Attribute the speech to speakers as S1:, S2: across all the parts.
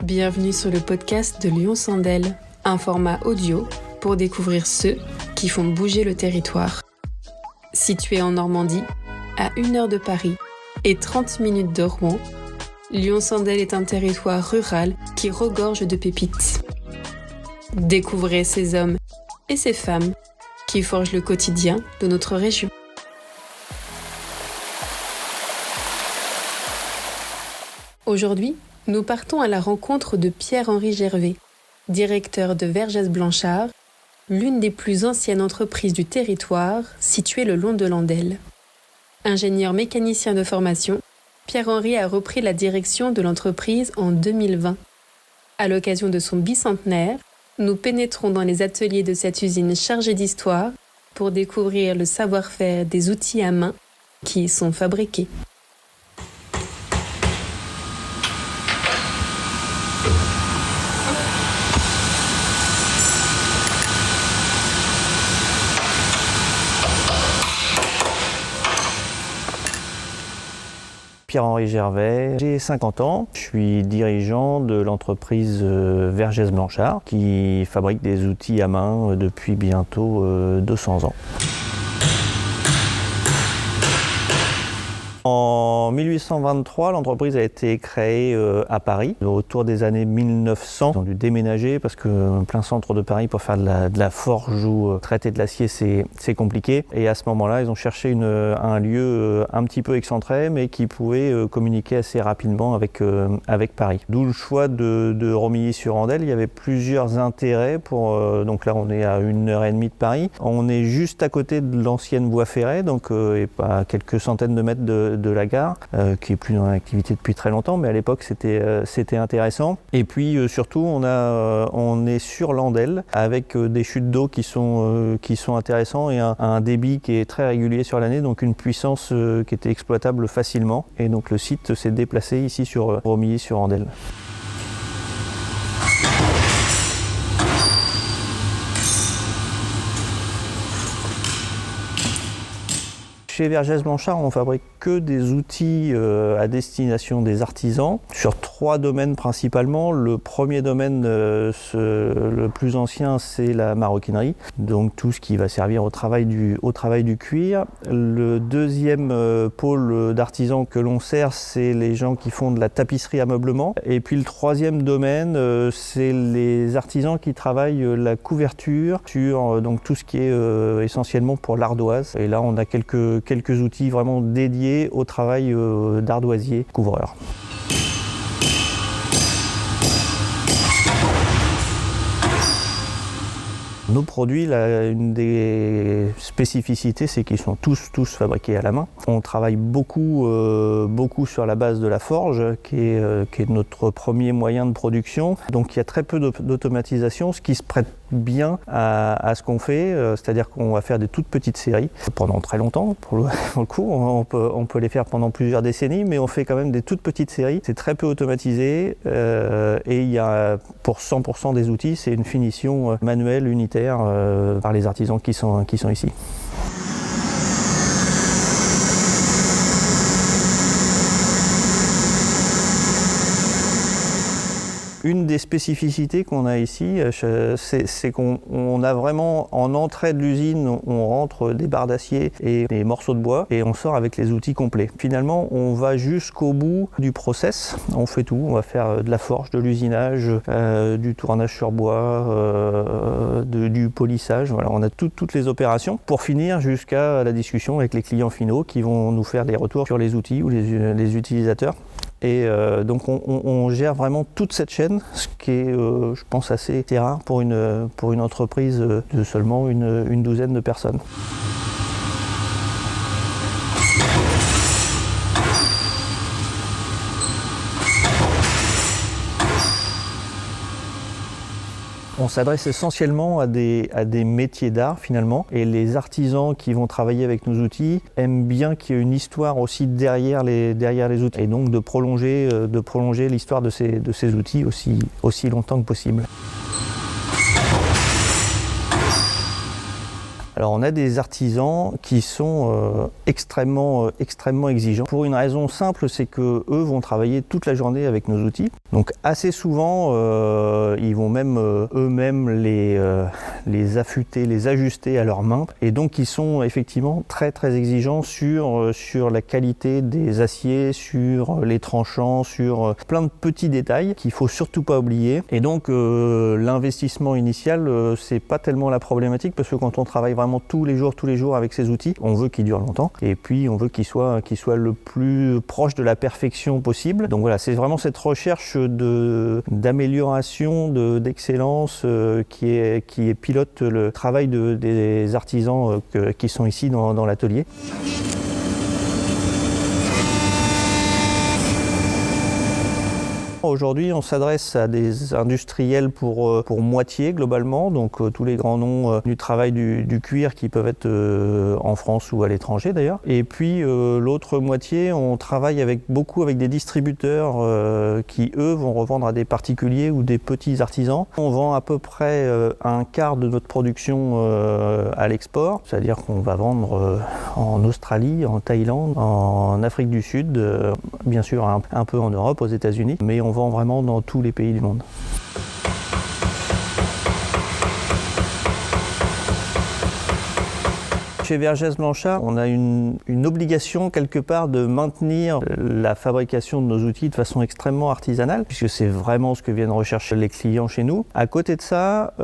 S1: Bienvenue sur le podcast de Lyon Sandel, un format audio pour découvrir ceux qui font bouger le territoire. Situé en Normandie, à 1 heure de Paris et 30 minutes de Rouen, Lyon Sandel est un territoire rural qui regorge de pépites. Découvrez ces hommes et ces femmes qui forgent le quotidien de notre région. Aujourd'hui, nous partons à la rencontre de Pierre-Henri Gervais, directeur de Vergès Blanchard, l'une des plus anciennes entreprises du territoire située le long de l'Andelle. Ingénieur mécanicien de formation, Pierre-Henri a repris la direction de l'entreprise en 2020. À l'occasion de son bicentenaire, nous pénétrons dans les ateliers de cette usine chargée d'histoire pour découvrir le savoir-faire des outils à main qui y sont fabriqués.
S2: Pierre-Henri Gervais, j'ai 50 ans, je suis dirigeant de l'entreprise Vergès Blanchard qui fabrique des outils à main depuis bientôt 200 ans. En 1823, l'entreprise a été créée à Paris. Autour des années 1900, ils ont dû déménager parce que plein centre de Paris pour faire de la forge ou traiter de l'acier, c'est compliqué. Et à ce moment-là, ils ont cherché un lieu un petit peu excentré, mais qui pouvait communiquer assez rapidement avec Paris. D'où le choix de Romilly-sur-Andelle. Il y avait plusieurs intérêts pour. Donc là, on est à 1h30 de Paris. On est juste à côté de l'ancienne voie ferrée, donc et à quelques centaines de mètres de la gare, qui est plus dans l'activité depuis très longtemps, mais à l'époque c'était intéressant. Et puis surtout on est sur l'Andelle avec des chutes d'eau qui sont intéressants et un débit qui est très régulier sur l'année, donc une puissance qui était exploitable facilement. Et donc le site s'est déplacé ici sur Romilly-sur-Andelle. Chez Vergès Blanchard, on fabrique que des outils à destination des artisans sur 3 domaines principalement. Le premier domaine, le plus ancien, c'est la maroquinerie, donc tout ce qui va servir au travail du cuir. Le deuxième pôle d'artisans que l'on sert, c'est les gens qui font de la tapisserie à meublement. Et puis le troisième domaine, c'est les artisans qui travaillent la couverture sur donc tout ce qui est essentiellement pour l'ardoise. Et là, on a quelques outils vraiment dédiés au travail d'ardoisier couvreur. Nos produits, là, une des spécificités, c'est qu'ils sont tous fabriqués à la main. On travaille beaucoup sur la base de la forge, qui est notre premier moyen de production. Donc il y a très peu d'automatisation, ce qui se prête bien à ce qu'on fait, c'est-à-dire qu'on va faire des toutes petites séries pendant très longtemps. Pour le coup, on peut les faire pendant plusieurs décennies, mais on fait quand même des toutes petites séries. C'est très peu automatisé et il y a pour 100% des outils, c'est une finition manuelle unitaire par les artisans qui sont ici. Une des spécificités qu'on a ici, c'est qu'on a vraiment, en entrée de l'usine, on rentre des barres d'acier et des morceaux de bois et on sort avec les outils complets. Finalement, on va jusqu'au bout du process, on fait tout, on va faire de la forge, de l'usinage, du tournage sur bois, du polissage, voilà, on a toutes les opérations pour finir jusqu'à la discussion avec les clients finaux qui vont nous faire des retours sur les outils ou les utilisateurs. Et donc on gère vraiment toute cette chaîne, ce qui est, je pense, assez rare pour une entreprise de seulement une douzaine de personnes. On s'adresse essentiellement à des métiers d'art finalement, et les artisans qui vont travailler avec nos outils aiment bien qu'il y ait une histoire aussi derrière les outils, et donc de prolonger l'histoire de ces outils aussi longtemps que possible. Alors on a des artisans qui sont extrêmement exigeants. Pour une raison simple, c'est que eux vont travailler toute la journée avec nos outils. Donc assez souvent, ils vont même eux-mêmes les affûter, les ajuster à leurs mains. Et donc ils sont effectivement très exigeants sur la qualité des aciers, sur les tranchants, sur plein de petits détails qu'il faut surtout pas oublier. Et donc l'investissement initial, c'est pas tellement la problématique, parce que quand on travaille vraiment tous les jours avec ces outils, on veut qu'ils durent longtemps, et puis on veut qu'ils soient le plus proche de la perfection possible. Donc voilà, c'est vraiment cette recherche d'amélioration, d'excellence qui pilote le travail des artisans qui sont ici dans l'atelier. Aujourd'hui, on s'adresse à des industriels pour moitié globalement, donc tous les grands noms du travail du cuir qui peuvent être en France ou à l'étranger d'ailleurs. Et puis l'autre moitié, on travaille beaucoup avec des distributeurs qui eux vont revendre à des particuliers ou des petits artisans. On vend à peu près un quart de notre production à l'export, c'est-à-dire qu'on va vendre en Australie, en Thaïlande, en Afrique du Sud, bien sûr un peu en Europe, aux États-Unis, mais on vend vraiment dans tous les pays du monde. Chez Vergès Blanchard, on a une obligation quelque part de maintenir la fabrication de nos outils de façon extrêmement artisanale, puisque c'est vraiment ce que viennent rechercher les clients chez nous. À côté de ça,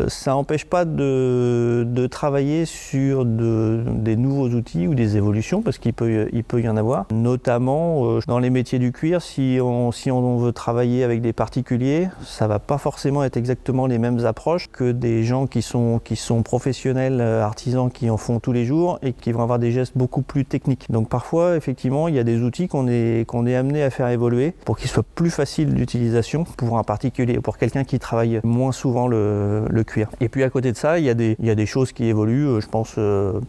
S2: ça n'empêche pas de travailler sur des nouveaux outils ou des évolutions, parce qu'il peut y en avoir. Notamment dans les métiers du cuir, si on veut travailler avec des particuliers, ça ne va pas forcément être exactement les mêmes approches que des gens qui sont professionnels, artisans, qui en font tous les jours et qui vont avoir des gestes beaucoup plus techniques. Donc parfois, effectivement, il y a des outils qu'on est amené à faire évoluer pour qu'ils soient plus faciles d'utilisation pour un particulier, pour quelqu'un qui travaille moins souvent le cuir. Et puis à côté de ça, il y a des choses qui évoluent. Je pense,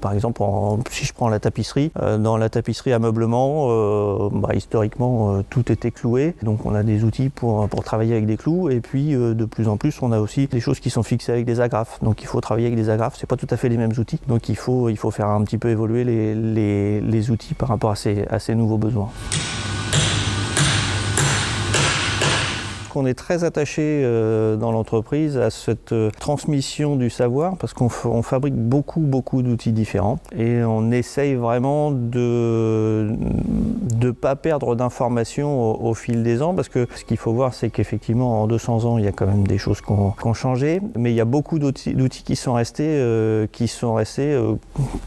S2: par exemple, si je prends la tapisserie, dans la tapisserie ameublement, historiquement, tout était cloué. Donc on a des outils pour travailler avec des clous. Et puis de plus en plus, on a aussi des choses qui sont fixées avec des agrafes. Donc il faut travailler avec des agrafes. C'est pas tout à fait les mêmes outils. Donc il faut faire un petit peu évoluer les outils par rapport à ces nouveaux besoins. On est très attaché dans l'entreprise à cette transmission du savoir, parce qu'on fabrique beaucoup d'outils différents et on essaye vraiment de ne pas perdre d'informations au fil des ans, parce que ce qu'il faut voir, c'est qu'effectivement en 200 ans il y a quand même des choses qui ont changé, mais il y a beaucoup d'outils qui sont restés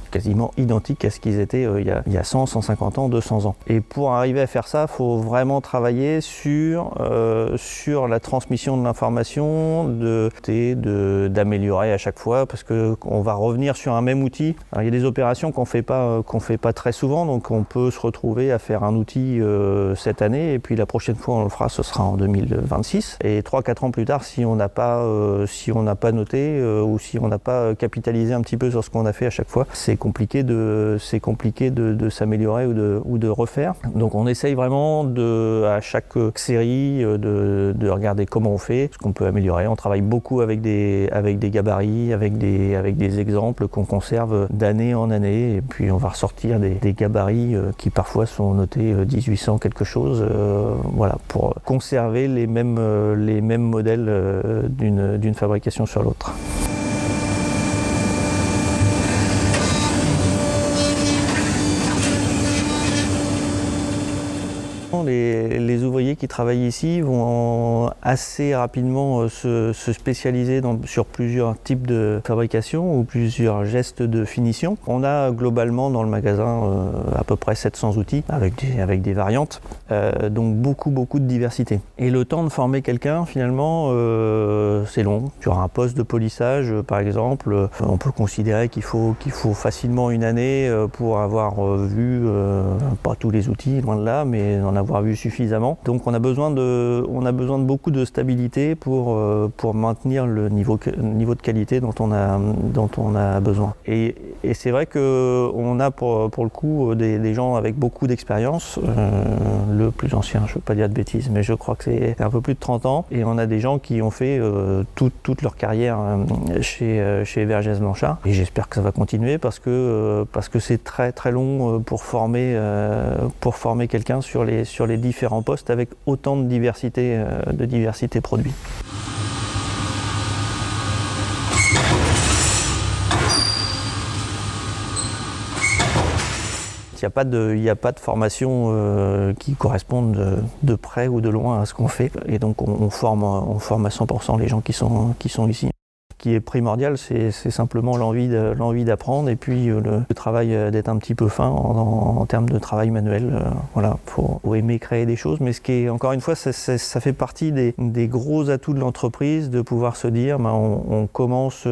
S2: quasiment identiques à ce qu'ils étaient il y a 100, 150 ans, 200 ans. Et pour arriver à faire ça, il faut vraiment travailler sur la transmission de l'information, d'améliorer à chaque fois, parce qu'on va revenir sur un même outil. Alors, il y a des opérations qu'on fait pas très souvent, donc on peut se retrouver à faire un outil cette année, et puis la prochaine fois on le fera, ce sera en 2026. Et 3-4 ans plus tard, si on n'a pas noté ou si on n'a pas capitalisé un petit peu sur ce qu'on a fait à chaque fois, c'est compliqué de s'améliorer ou de refaire. Donc on essaye vraiment à chaque série de regarder comment on fait, ce qu'on peut améliorer. On travaille beaucoup avec des gabarits, avec des exemples qu'on conserve d'année en année, et puis on va ressortir des gabarits qui parfois sont notés 1800 quelque chose, pour conserver les mêmes modèles d'une fabrication sur l'autre. Les ouvriers qui travaillent ici vont assez rapidement se spécialiser sur plusieurs types de fabrication ou plusieurs gestes de finition. On a globalement dans le magasin à peu près 700 outils avec des variantes, donc beaucoup de diversité. Et le temps de former quelqu'un, finalement, c'est long. Sur un poste de polissage, par exemple, on peut considérer qu'il faut facilement une année pour avoir vu, pas tous les outils, loin de là, mais en avoir vu suffisamment. Donc on a besoin de beaucoup de stabilité pour maintenir le niveau de qualité dont on a besoin. Et Et c'est vrai qu'on a pour le coup des gens avec beaucoup d'expérience. Le plus ancien, je ne veux pas dire de bêtises, mais je crois que c'est un peu plus de 30 ans. Et on a des gens qui ont fait toute leur carrière chez Vergès Blanchard. Et j'espère que ça va continuer parce que c'est très très long pour former quelqu'un sur les différents postes avec autant de diversité produits. Il n'y a pas de formation qui corresponde de près ou de loin à ce qu'on fait. Et donc on forme à 100% les gens qui sont ici. Ce qui est primordial, c'est simplement l'envie d'apprendre et puis le travail d'être un petit peu fin en termes de travail manuel. Voilà, faut aimer créer des choses, mais ce qui est, encore une fois, ça fait partie des gros atouts de l'entreprise de pouvoir se dire, on commence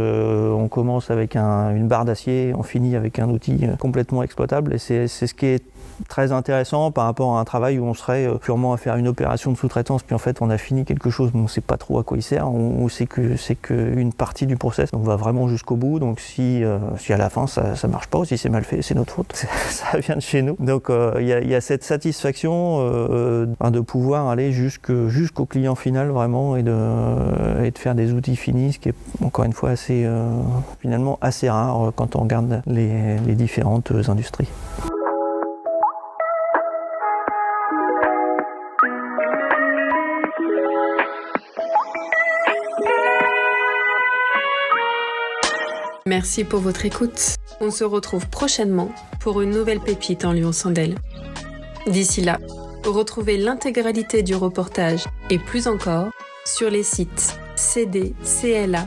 S2: avec une barre d'acier, on finit avec un outil complètement exploitable, et c'est ce qui est très intéressant par rapport à un travail où on serait purement à faire une opération de sous-traitance, puis en fait on a fini quelque chose, mais on ne sait pas trop à quoi il sert, ou c'est qu'une partie du process. On va vraiment jusqu'au bout, donc si à la fin ça marche pas, ou si c'est mal fait, c'est notre faute, ça vient de chez nous. Donc il y a cette satisfaction de pouvoir aller jusqu'au client final vraiment et de faire des outils finis, ce qui est encore une fois finalement assez rare quand on regarde les différentes industries.
S1: Merci pour votre écoute. On se retrouve prochainement pour une nouvelle pépite en Lyon-Sandel. D'ici là, retrouvez l'intégralité du reportage et plus encore sur les sites cdcla.fr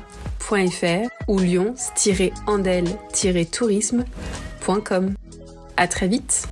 S1: ou lyons-andel-tourisme.com. À très vite.